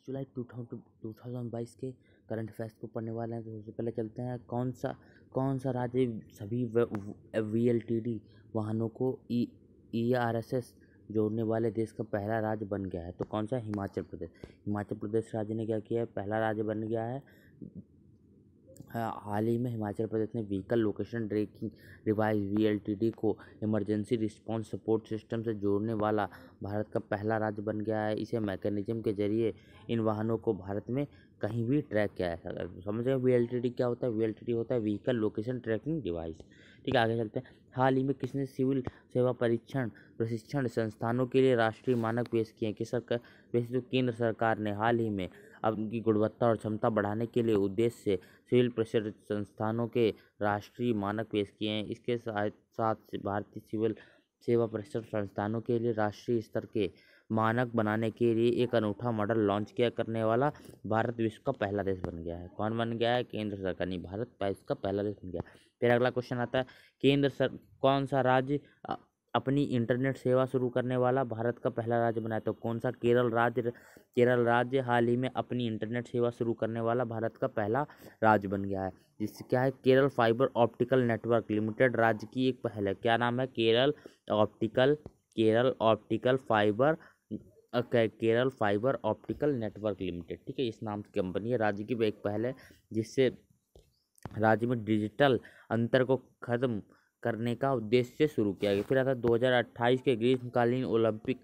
जुलाई 2022 के current affairs को पढ़ने वाले हैं। तो सबसे पहले चलते हैं, कौन सा राज्य सभी VLTD वाहनों को ERSS जोड़ने वाले देश का पहला राज्य बन गया है? तो कौन सा? हिमाचल प्रदेश। हिमाचल प्रदेश राज्य ने क्या किया है? पहला राज्य बन गया है। हाल ही में हिमाचल प्रदेश ने vehicle location tracking device VLTD को इमरजेंसी रिस्पांस सपोर्ट सिस्टम से जोड़ने वाला भारत का पहला राज्य बन गया है। इसे मैकेनिज्म के जरिए इन वाहनों को भारत में कहीं भी ट्रैक किया जा सकता है। समझ गए VLTD क्या होता है? VLTD होता है व्हीकल लोकेशन ट्रैकिंग डिवाइस। ठीक है, आगे चलते हैं। हाल ही में किसने सिविल सेवा प्रशिक्षण संस्थानों के लिए राष्ट्रीय मानक पेश किए? किस सरकार? वैसे तो केंद्र सरकार ने हाल ही में उनकी गुणवत्ता और क्षमता बढ़ाने के लिए उद्देश्य से सिविल प्रशिक्षण संस्थानों के राष्ट्रीय मानक पेश किए हैं। इसके साथ भारतीय सिविल सेवा प्रशिक्षण संस्थानों के लिए राष्ट्रीय स्तर के मानक बनाने के लिए एक अनूठा मॉडल लॉन्च किया करने वाला भारत विश्व का पहला देश बन गया है। कौन बन गया है? केंद्र सरकार, नहीं, भारत विश्व का पहला देश बन गया। फिर अगला क्वेश्चन आता है, कौन सा राज्य अपनी इंटरनेट सेवा शुरू करने वाला भारत का पहला राज्य बना है? तो कौन सा? केरल राज्य हाल ही में अपनी इंटरनेट सेवा शुरू करने वाला भारत का पहला राज्य बन गया है। जिससे क्या है? Kerala fibre optical network limited राज्य की एक पहल है। क्या नाम है? Kerala fibre optical network limited. ठीक है, इस नाम की कंपनी है। राज्य की एक पहल है जिससे राज्य में डिजिटल अंतर को खत्म करने का उद्देश्य से शुरू किया गया। फिर आता है 2028 के ग्रीष्मकालीन ओलंपिक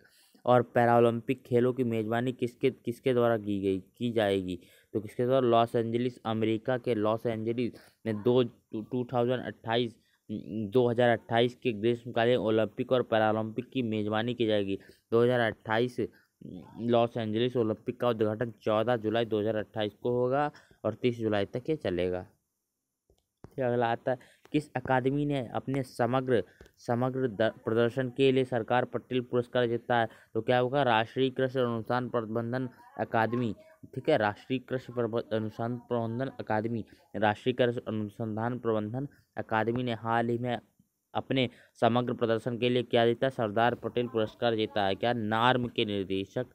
और पैरालंपिक खेलों की मेजबानी किसके द्वारा की जाएगी? तो किसके द्वारा? लॉस एंजलिस, अमेरिका के लॉस एंजलिस में 2028 के ग्रीष्मकालीन ओलंपिक और पैरालंपिक की मेजबानी की जाएगी। 2028 लॉस एंजलिस ओलंपिक का उद्घाटन 14 जुलाई 2028 को होगा और 30 जुलाई तक ये चलेगा। फिर अगला आता है, किस अकादमी ने अपने समग्र प्रदर्शन के लिए सरकार पटेल पुरस्कार जीता है? तो क्या होगा? राष्ट्रीय कृषि अनुसंधान प्रबंधन अकादमी। ठीक है, राष्ट्रीय कृषि अनुसंधान प्रबंधन अकादमी ने हाल ही में अपने समग्र प्रदर्शन के लिए क्या जीता? सरदार पटेल पुरस्कार जीता है। क्या? नार्म के निदेशक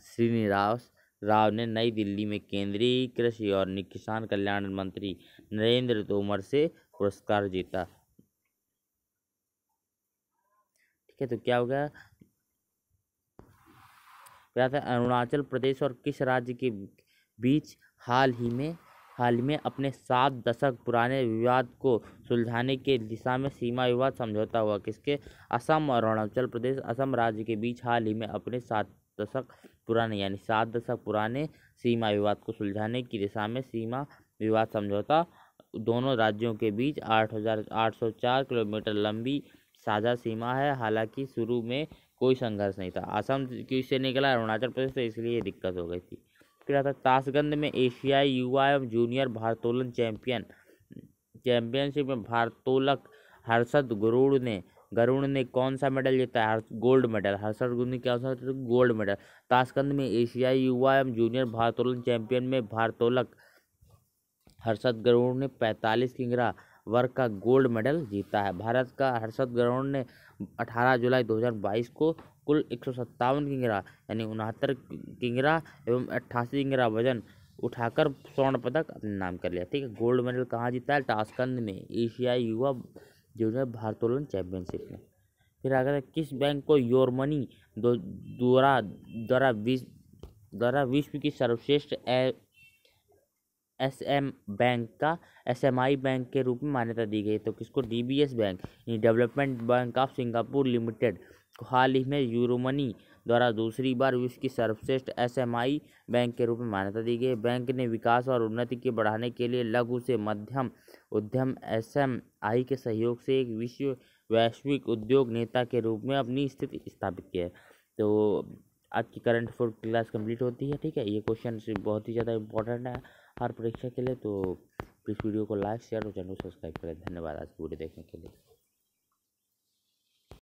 श्रीनिवास राव ने नई दिल्ली में केंद्रीय कृषि और किसान कल्याण मंत्री नरेंद्र तोमर से पुरस्कार जीता। ठीक है, तो क्या हो गया? अरुणाचल प्रदेश और किस राज्य के बीच हाल ही में अपने 7 दशक पुराने विवाद को सुलझाने के दिशा में सीमा विवाद समझौता हुआ? किसके? असम और अरुणाचल प्रदेश, असम राज्य के बीच हाल ही में अपने 7 दशक पुराने सीमा विवाद को सुलझाने की दिशा में सीमा विवाद समझौता। दोनों राज्यों के बीच 8,804 किलोमीटर लंबी साझा सीमा है। हालांकि शुरू में कोई संघर्ष नहीं था। असम किससे निकला? अरुणाचल प्रदेश से, इसलिए दिक्कत हो गई थी। फिर आता ताशकंद में एशियाई युवा एवं जूनियर भारोत्तोलन चैंपियनशिप में भारोत्तोलक हर्षद गरुड़ ने कौन सा मेडल जीता है? Gold medal. हर्षद गरुड़ ने क्या सा? Gold medal. ताशकंद में एशियाई युवा एवं जूनियर भारोत्तोलन चैंपियन में भारोत्तोलक हर्षद गरुड़ ने 45 किग्रा वर्ग का गोल्ड मेडल जीता है। भारत का हर्षद गरुड़ ने 18 जुलाई 2022 को कुल 157 किग्रा यानी 69 किग्रा एवं 88 किग्रा वजन उठाकर स्वर्ण पदक अपने नाम कर लिया। ठीक है, गोल्ड मेडल कहाँ जीता है? ताशकंद में एशियाई युवा जूनियर भारोत्तोलन चैंपियनशिप में। फिर अगर किस बैंक को योर मनी द्वारा विश्व की सर्वश्रेष्ठ SMI बैंक के रूप में मान्यता दी गई? तो किसको? DBS bank, development bank of Singapore limited को हाल ही में यूरोमनी द्वारा दूसरी बार विश्व की सर्वश्रेष्ठ SMI बैंक के रूप में मान्यता दी गई। बैंक ने विकास और उन्नति के बढ़ाने के लिए लघु से मध्यम उद्यम SMI के सहयोग से एक वैश्विक उद्योग नेता के रूप में अपनी स्थिति स्थापित की है। तो आज की करंट अफेयर क्लास कंप्लीट होती है। ठीक है, ये क्वेश्चन बहुत ही ज़्यादा इंपॉर्टेंट है हर परीक्षा के लिए। तो प्लीज़ वीडियो को लाइक, शेयर और चैनल को सब्सक्राइब करें। धन्यवाद आज वीडियो देखने के लिए।